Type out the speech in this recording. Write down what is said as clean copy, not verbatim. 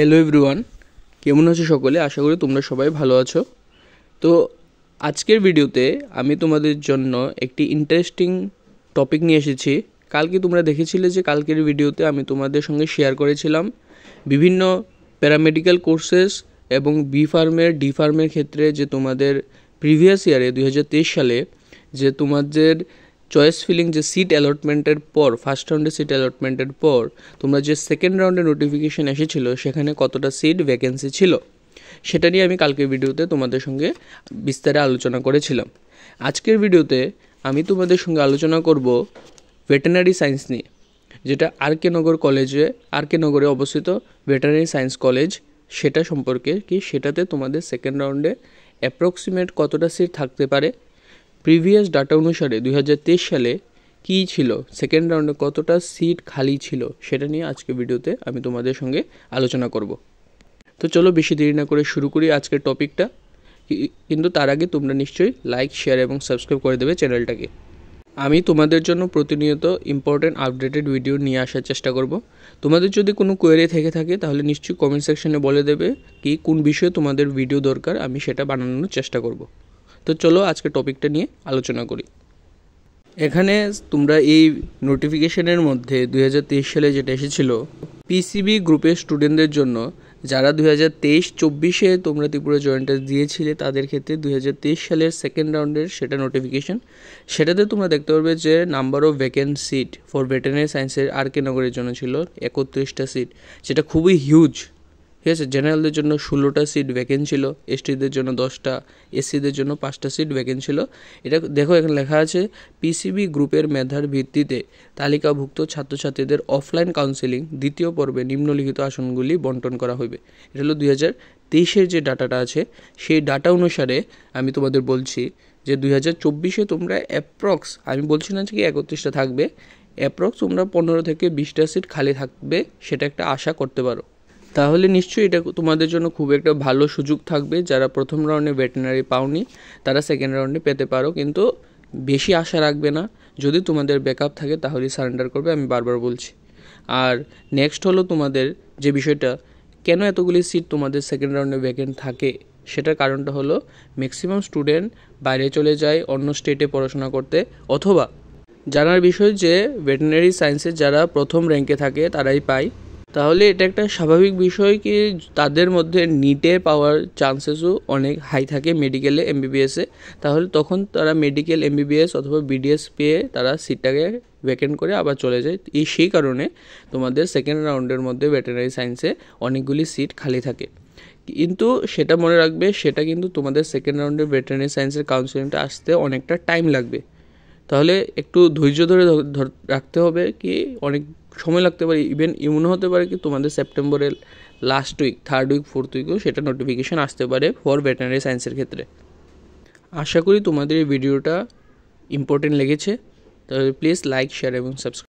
Hello everyone, কেমন আছো সকলে? আশা করি তোমরা সবাই ভালো আছো। তো আজকের ভিডিওতে আমি তোমাদের জন্য একটি ইন্টারেস্টিং টপিক নিয়ে এসেছি। কালকে তোমরা দেখেছিলে যে কালকের ভিডিওতে আমি তোমাদের সঙ্গে শেয়ার করেছিলাম বিভিন্ন প্যারামেডিক্যাল কোর্সেস এবং বি ফার্মের ডি ফার্মের ক্ষেত্রে যে তোমাদের প্রিভিয়াস ইয়ারে 2023 সালে যে তোমাদের চয়েস ফিলিং যে সিট অ্যালটমেন্টের পর ফার্স্ট রাউন্ডে সিট অ্যালটমেন্টের পর তোমরা যে সেকেন্ড রাউন্ডে নোটিফিকেশন এসেছিল সেখানে কতটা সিট ভ্যাকেন্সি ছিল সেটা নিয়ে আমি কালকের ভিডিওতে তোমাদের সঙ্গে বিস্তারে আলোচনা করেছিলাম। আজকের ভিডিওতে আমি তোমাদের সঙ্গে আলোচনা করব ভেটেরিনারি সায়েন্স নিয়ে, যেটা আর.কে. নগর কলেজে আর.কে. নগরে অবস্থিত ভেটেরিনারি সায়েন্স কলেজ, সেটা সম্পর্কে কি সেটাতে তোমাদের সেকেন্ড রাউন্ডে অ্যাপ্রক্সিমেট কতটা সিট থাকতে পারে, প্রিভিয়াস ডাটা অনুসারে 2023 সালে কী ছিল, সেকেন্ড রাউন্ডে কতটা সিট খালি ছিল, সেটা নিয়ে আজকে ভিডিওতে আমি তোমাদের সঙ্গে আলোচনা করব। তো চলো বেশি দেরি না করে শুরু করি আজকের টপিকটা। কিন্তু তার আগে তোমরা নিশ্চয়ই লাইক, শেয়ার এবং সাবস্ক্রাইব করে দেবে চ্যানেলটাকে। আমি তোমাদের জন্য প্রতিনিয়ত ইম্পর্টেন্ট আপডেটেড ভিডিও নিয়ে আসার চেষ্টা করব। তোমাদের যদি কোনো কোয়েরি থেকে থাকে তাহলে নিশ্চয়ই কমেন্ট সেকশনে বলে দেবে কি কোন বিষয়ে তোমাদের ভিডিও দরকার, আমি সেটা বানানোর চেষ্টা করব। তো চলো আজকে টপিকটা নিয়ে আলোচনা করি। এখানে তোমরা এই নোটিফিকেশনের মধ্যে 2023 সালে যেটা এসেছিল পিসিবি গ্রুপের স্টুডেন্টদের জন্য, যারা 2023-24 তোমরা ত্রিপুরা জয়েন্ট টেস্ট দিয়েছিলে তাদের ক্ষেত্রে 2023 সালের সেকেন্ড রাউন্ডের সেটা নোটিফিকেশন, সেটাতে তোমরা দেখতে পারবে যে number of vacant seat for veterinary সায়েন্সের আর.কে. নগরের জন্য ছিল 31টা সিট, যেটা খুবই হিউজ। ঠিক আছে, জেনারেলদের জন্য 16টা সিট ভ্যাকেন্ট ছিল, এসটিদের জন্য 10টা, এসসিদের জন্য 5টা সিট ভ্যাকেন্ট ছিল। এটা দেখো এখানে লেখা আছে পিসিবি গ্রুপের মেধার ভিত্তিতে তালিকাভুক্ত ছাত্রছাত্রীদের অফলাইন কাউন্সেলিং দ্বিতীয় পর্বে নিম্নলিখিত আসনগুলি বন্টন করা হবে। এটা হলো 2023-এর যে ডাটাটা আছে সেই ডাটা অনুসারে আমি তোমাদের বলছি যে 2024-এ তোমরা অ্যাপ্রক্স, আমি বলছি না যে কি 31টা থাকবে, অ্যাপ্রক্স তোমরা 15 থেকে 20টা সিট খালি থাকবে, সেটা একটা আশা করতে পারো। তাহলে নিশ্চয়ই এটা তোমাদের জন্য খুব একটা ভালো সুযোগ থাকবে। যারা প্রথম রাউন্ডে ভেটেরিনারি পাওনি তারা সেকেন্ড রাউন্ডে পেতে পারো, কিন্তু বেশি আশা রাখবে না। যদি তোমাদের ব্যাকআপ থাকে তাহলেই সারেন্ডার করবে, আমি বারবার বলছি। আর নেক্সট হলো তোমাদের যে বিষয়টা, কেন এতগুলি সিট তোমাদের সেকেন্ড রাউন্ডে ভ্যাকেন্ট থাকে, সেটার কারণটা হলো ম্যাক্সিমাম স্টুডেন্ট বাইরে চলে যায় অন্য স্টেটে পড়াশোনা করতে, অথবা জানার বিষয় যে ভেটেরিনারি সায়েন্সের যারা প্রথম র্যাঙ্কে থাকে তারাই পায়। তাহলে এটা একটা স্বাভাবিক বিষয় কি তাদের মধ্যে নিটে পাওয়ার চান্সেসও অনেক হাই থাকে মেডিকেলে, এমবিবিএসে। তাহলে তখন তারা মেডিকেল, এমবিবিএস অথবা বিডিএস পেয়ে তারা সিটটাকে ভ্যাকেন্ট করে আবার চলে যায়। সেই কারণে তোমাদের সেকেন্ড রাউন্ডের মধ্যে ভেটেরিনারি সায়েন্সে অনেকগুলি সিট খালি থাকে। কিন্তু সেটা মনে রাখবে, সেটা কিন্তু তোমাদের সেকেন্ড রাউন্ডের ভেটেরিনারি সায়েন্সের কাউন্সিলিংটা আসতে অনেকটা টাইম লাগবে। তাহলে একটু ধৈর্য ধরে রাখতে হবে, কি অনেক সময় লাগতে পারে, ইভেন এমন হতে পারে কি তোমাদের সেপ্টেম্বরের last week, third week, fourth উইকেও সেটা নোটিফিকেশান আসতে পারে ফর ভেটেরিনারি সায়েন্সের ক্ষেত্রে। আশা করি তোমাদের এই ভিডিওটা ইম্পর্টেন্ট লেগেছে, তাহলে প্লিজ লাইক, শেয়ার এবং সাবস্ক্রাইব।